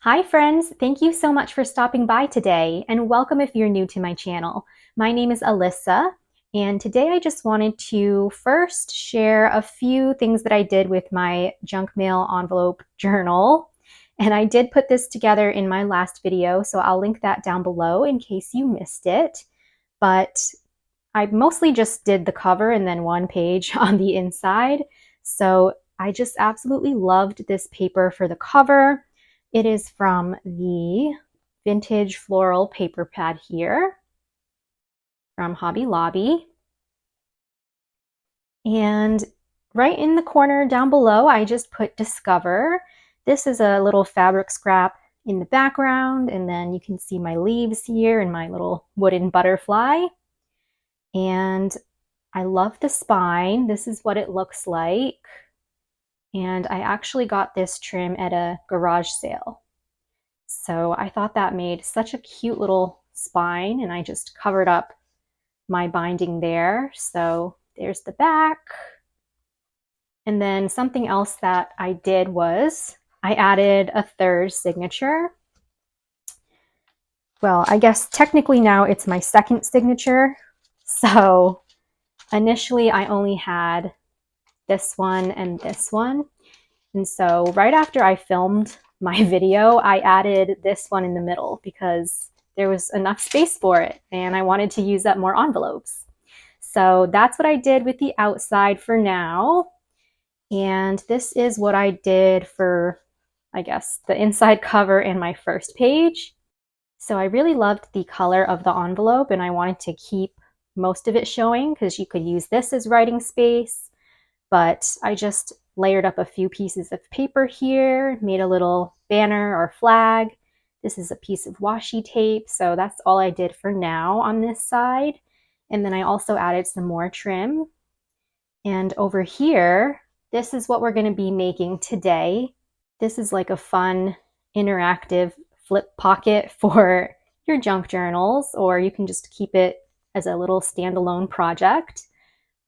Hi friends, thank you so much for stopping by today and welcome if you're new to my channel. My name is Alyssa and today I just wanted to first share a few things that I did with my junk mail envelope journal. And I did put this together in my last video, so I'll link that down below in case you missed it. But I mostly just did the cover and then one page on the inside. So I just absolutely loved this paper for the cover. It is from the vintage floral paper pad here from Hobby Lobby. And right in the corner down below, I just put Discover. This is a little fabric scrap in the background, and then you can see my leaves here and my little wooden butterfly. And I love the spine. This is what it looks like. And I actually got this trim at a garage sale. So I thought that made such a cute little spine, and I just covered up my binding there. So there's the back. And then something else that I did was I added a third signature. Well, I guess technically now it's my second signature. So initially I only had this one and this one. And so right after I filmed my video, I added this one in the middle because there was enough space for it and I wanted to use up more envelopes. So that's what I did with the outside for now. And this is what I did for, I guess, the inside cover and my first page. So I really loved the color of the envelope and I wanted to keep most of it showing because you could use this as writing space. But I just layered up a few pieces of paper here, made a little banner or flag. This is a piece of washi tape, so that's all I did for now on this side. And then I also added some more trim. And over here, this is what we're going to be making today. This is like a fun, interactive flip pocket for your junk journals, or you can just keep it as a little standalone project.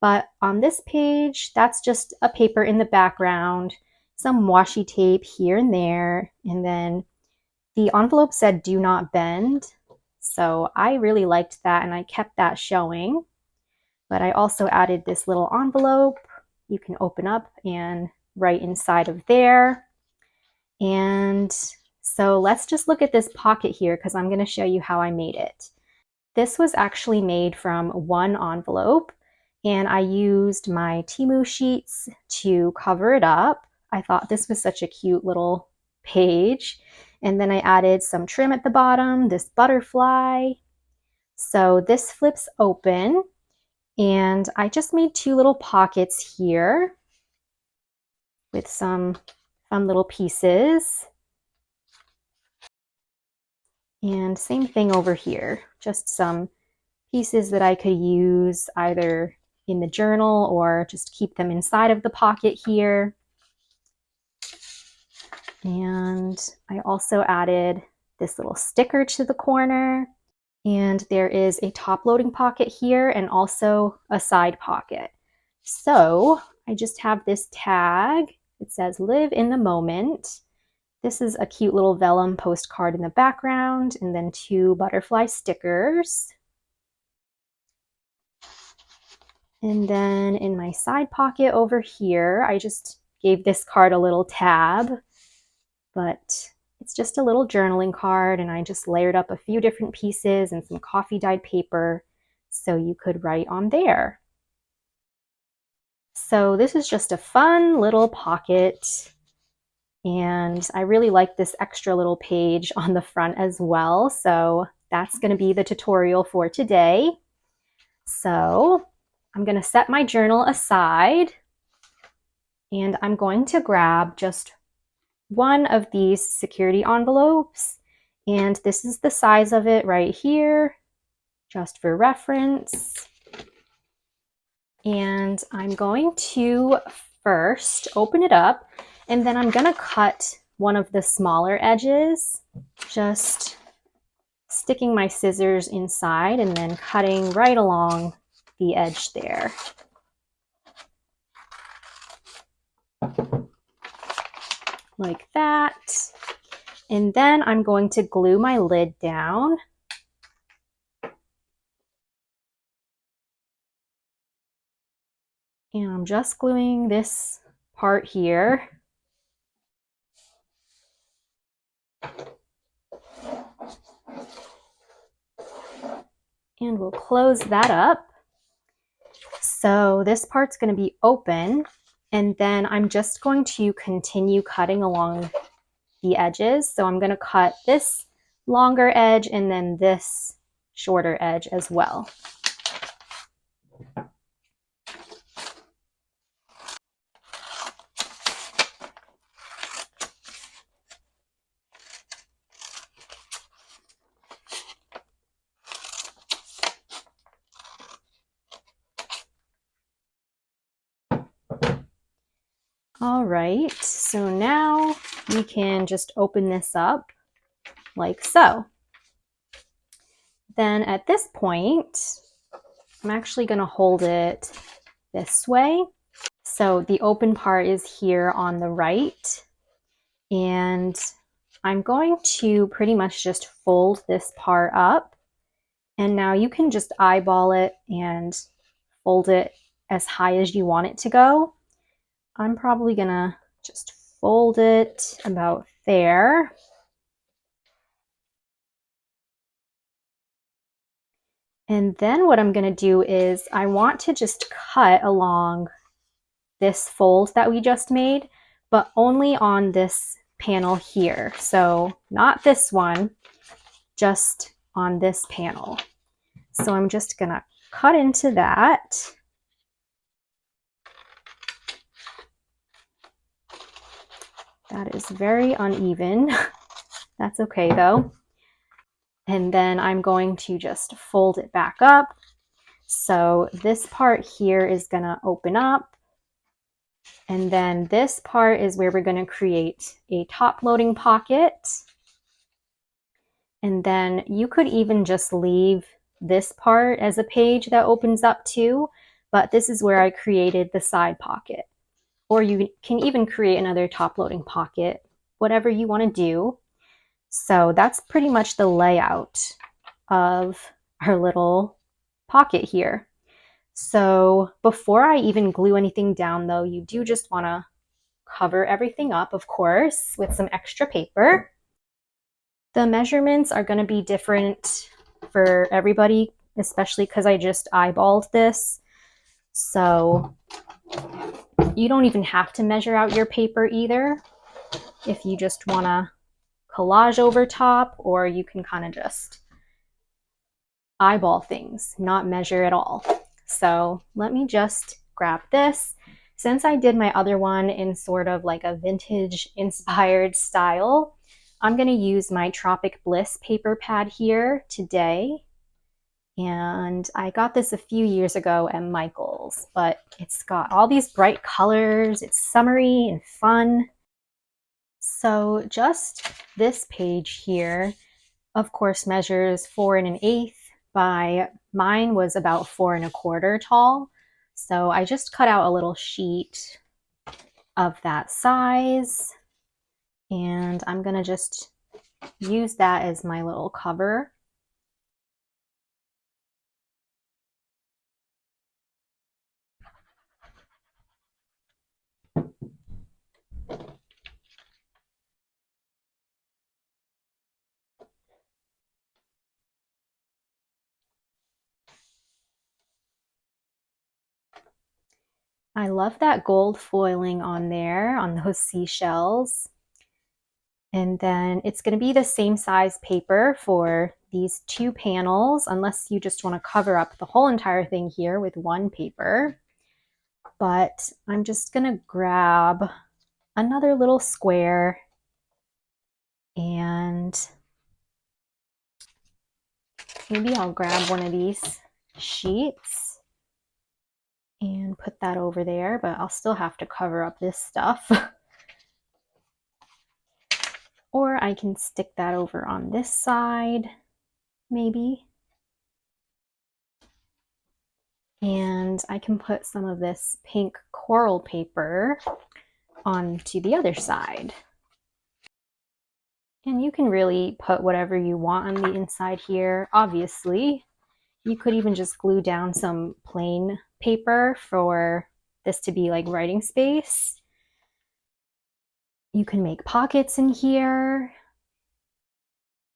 But on this page, that's just a paper in the background, some washi tape here and there, and then the envelope said do not bend. So I really liked that and I kept that showing. But I also added this little envelope you can open up and write inside of there. And so let's just look at this pocket here because I'm going to show you how I made it. This was actually made from one envelope and I used my Temu sheets to cover it up. I thought this was such a cute little page. And then I added some trim at the bottom, this butterfly. So this flips open and I just made two little pockets here with some fun little pieces. And same thing over here, just some pieces that I could use either in the journal or just keep them inside of the pocket here. And I also added this little sticker to the corner. And there is a top loading pocket here and also a side pocket. So I just have this tag. It says live in the moment. This is a cute little vellum postcard in the background and then two butterfly stickers. And then in my side pocket over here, I just gave this card a little tab, but it's just a little journaling card and I just layered up a few different pieces and some coffee dyed paper so you could write on there. So this is just a fun little pocket and I really like this extra little page on the front as well. So that's going to be the tutorial for today. So I'm going to set my journal aside and I'm going to grab just one of these security envelopes, and this is the size of it right here, just for reference. And I'm going to first open it up, and then I'm going to cut one of the smaller edges, just sticking my scissors inside and then cutting right along the edge there. Like that. And then I'm going to glue my lid down. And I'm just gluing this part here. And we'll close that up. So this part's going to be open, and then I'm just going to continue cutting along the edges. So I'm going to cut this longer edge and then this shorter edge as well. All right, so now we can just open this up like so. Then at this point, I'm actually going to hold it this way. So the open part is here on the right, and I'm going to pretty much just fold this part up, and now you can just eyeball it and fold it as high as you want it to go. I'm probably gonna just fold it about there. And then what I'm gonna do is I want to just cut along this fold that we just made, but only on this panel here. So not this one, just on this panel. So I'm just gonna cut into that. That is very uneven. That's okay though. And then I'm going to just fold it back up. So this part here is gonna open up. And then this part is where we're gonna create a top loading pocket. And then you could even just leave this part as a page that opens up too, but this is where I created the side pocket. Or you can even create another top loading pocket, whatever you want to do. So that's pretty much the layout of our little pocket here. So before I even glue anything down though, you do just want to cover everything up, of course, with some extra paper. The measurements are going to be different for everybody, especially because I just eyeballed this. So you don't even have to measure out your paper either if you just want to collage over top, or you can kind of just eyeball things, not measure at all. So let me just grab this. Since I did my other one in sort of like a vintage inspired style, I'm going to use my Tropic Bliss paper pad here today. And I got this a few years ago at Michael's, but it's got all these bright colors. It's summery and fun. So just this page here, of course, measures 4 1/8 by, mine was about 4 1/4 tall. So I just cut out a little sheet of that size, and I'm gonna just use that as my little cover. I love that gold foiling on there, on those seashells. And then it's going to be the same size paper for these 2 panels, unless you just want to cover up the whole entire thing here with one paper. But I'm just going to grab another little square, and maybe I'll grab one of these sheets and put that over there, but I'll still have to cover up this stuff. Or I can stick that over on this side, maybe. And I can put some of this pink coral paper onto the other side. And you can really put whatever you want on the inside here. Obviously, you could even just glue down some plain paper for this to be like writing space. You can make pockets in here.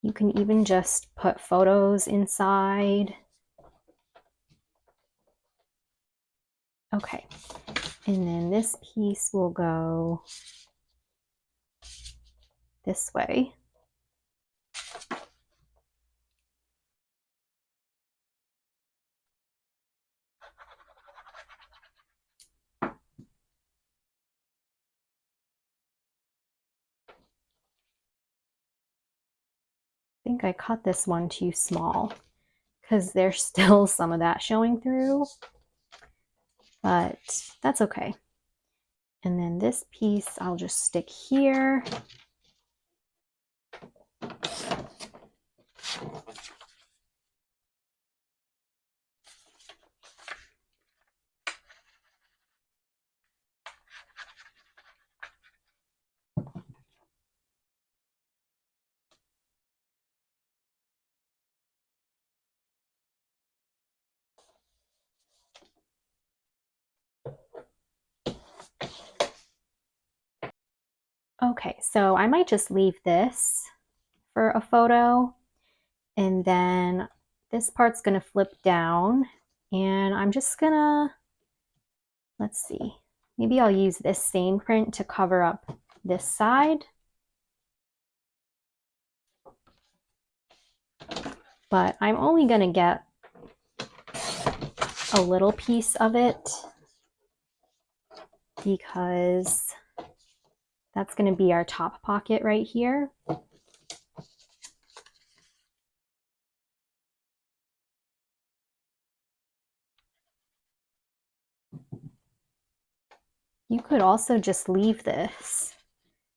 You can even just put photos inside. Okay, and then this piece will go this way. I think I cut this one too small because there's still some of that showing through, but that's okay. And then this piece I'll just stick here. Okay, so I might just leave this for a photo, and then this part's gonna flip down, and I'm just gonna, let's see, maybe I'll use this same print to cover up this side. But I'm only gonna get a little piece of it because that's gonna be our top pocket right here. You could also just leave this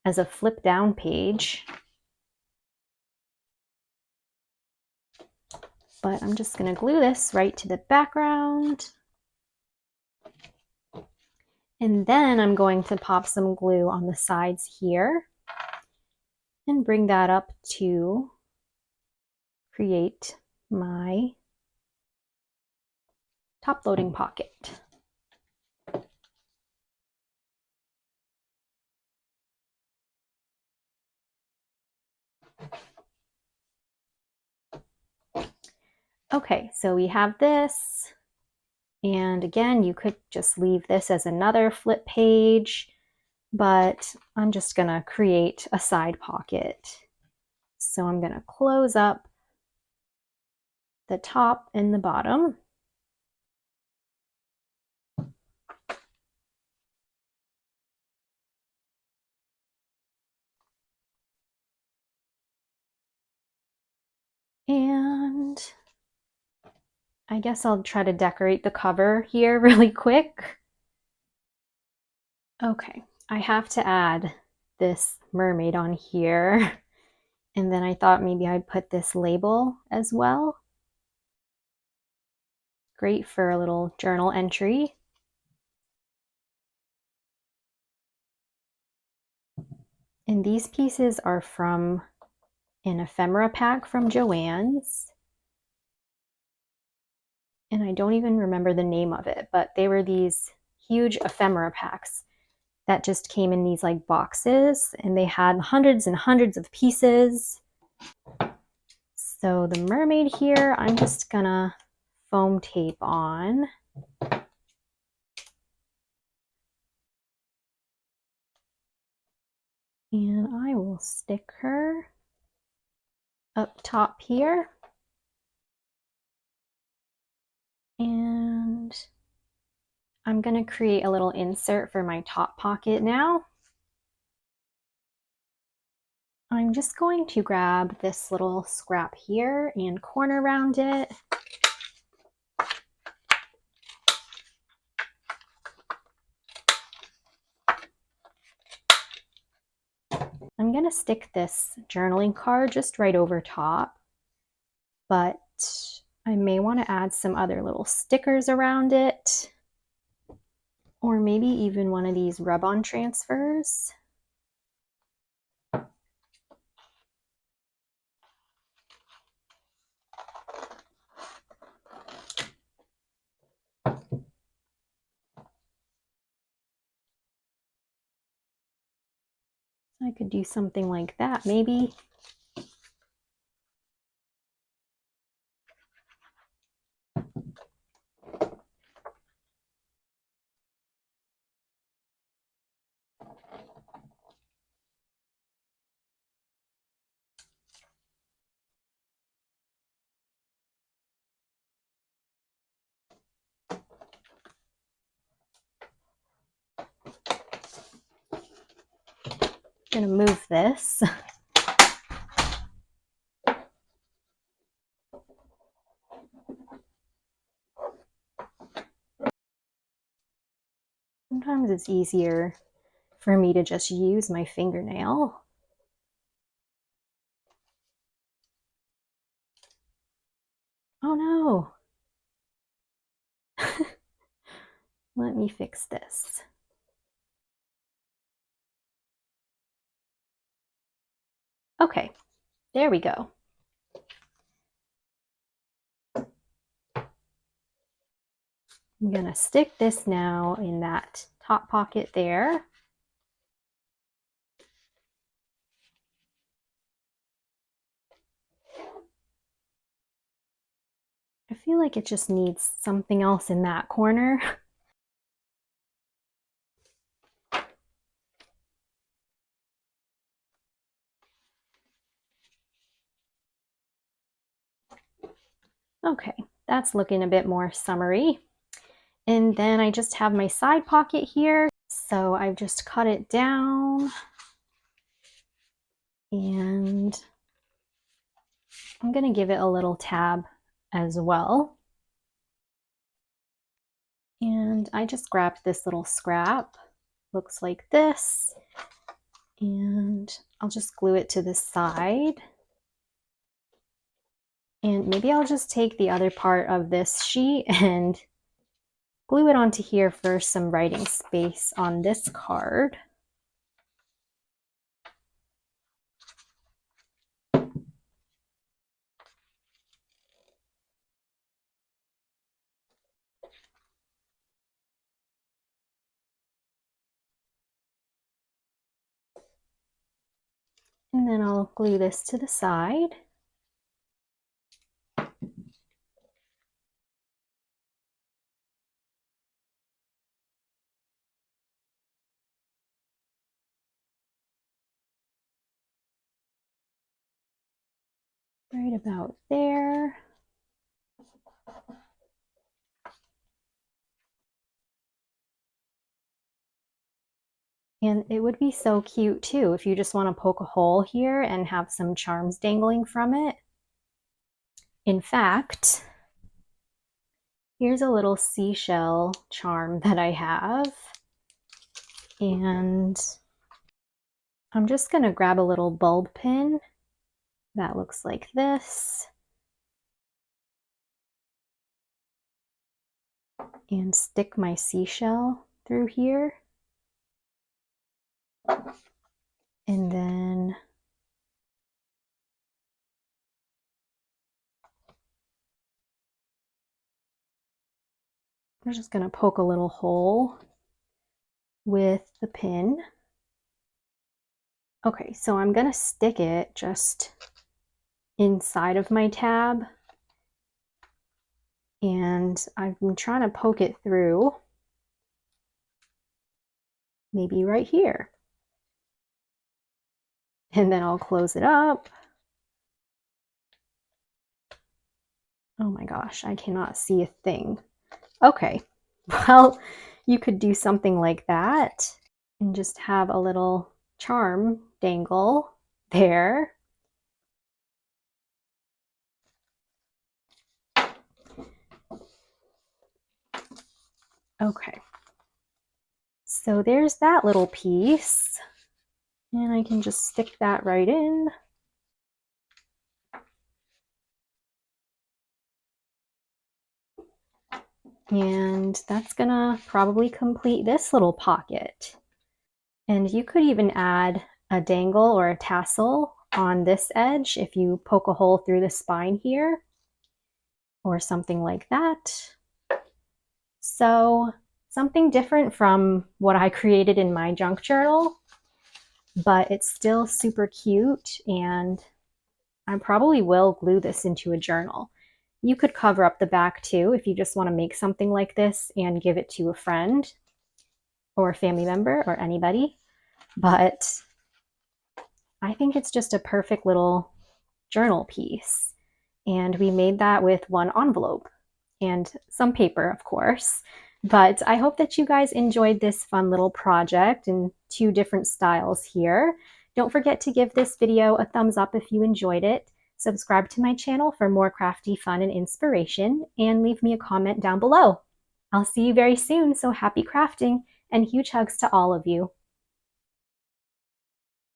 as a flip down page, but I'm just gonna glue this right to the background. And then I'm going to pop some glue on the sides here and bring that up to create my top loading pocket. Okay, so we have this. And again, you could just leave this as another flip page, but I'm just gonna create a side pocket. So I'm gonna close up the top and the bottom. And I guess I'll try to decorate the cover here really quick. Okay, I have to add this mermaid on here. And then I thought maybe I'd put this label as well. Great for a little journal entry. And these pieces are from an ephemera pack from Joann's. And I don't even remember the name of it, but they were these huge ephemera packs that just came in these like boxes, and they had hundreds and hundreds of pieces. So the mermaid here, I'm just gonna foam tape on. And I will stick her up top here. And I'm gonna create a little insert for my top pocket now. I'm just going to grab this little scrap here and corner round it. I'm going to stick this journaling card just right over top, but I may want to add some other little stickers around it, or maybe even one of these rub-on transfers. I could do something like that, maybe. I'm gonna move this. Sometimes it's easier for me to just use my fingernail. Oh no. Let me fix this. Okay, there we go. I'm gonna stick this now in that top pocket there. I feel like it just needs something else in that corner. Okay, that's looking a bit more summery. And then I just have my side pocket here. So I've just cut it down. And I'm gonna give it a little tab as well. And I just grabbed this little scrap. Looks like this. And I'll just glue it to the side. And maybe I'll just take the other part of this sheet and glue it onto here for some writing space on this card. And then I'll glue this to the side. Right about there. And it would be so cute too if you just want to poke a hole here and have some charms dangling from it. In fact, here's a little seashell charm that I have. And I'm just going to grab a little bulb pin that looks like this. And stick my seashell through here. And then I'm just going to poke a little hole with the pin. Okay, so I'm going to stick it just inside of my tab. And I'm trying to poke it through, maybe right here. And then I'll close it up. Oh my gosh, I cannot see a thing. Okay, well, you could do something like that and just have a little charm dangle there. Okay, so there's that little piece. And I can just stick that right in. And that's gonna probably complete this little pocket. And you could even add a dangle or a tassel on this edge if you poke a hole through the spine here or something like that. So something different from what I created in my junk journal. but it's still super cute, and I probably will glue this into a journal. You could cover up the back too if you just want to make something like this and give it to a friend or a family member or anybody. But I think it's just a perfect little journal piece. And we made that with one envelope and some paper, of course. But I hope that you guys enjoyed this fun little project in two different styles here. Don't forget to give this video a thumbs up if you enjoyed it. Subscribe to my channel for more crafty fun and inspiration, and leave me a comment down below. I'll see you very soon, so happy crafting, and huge hugs to all of you.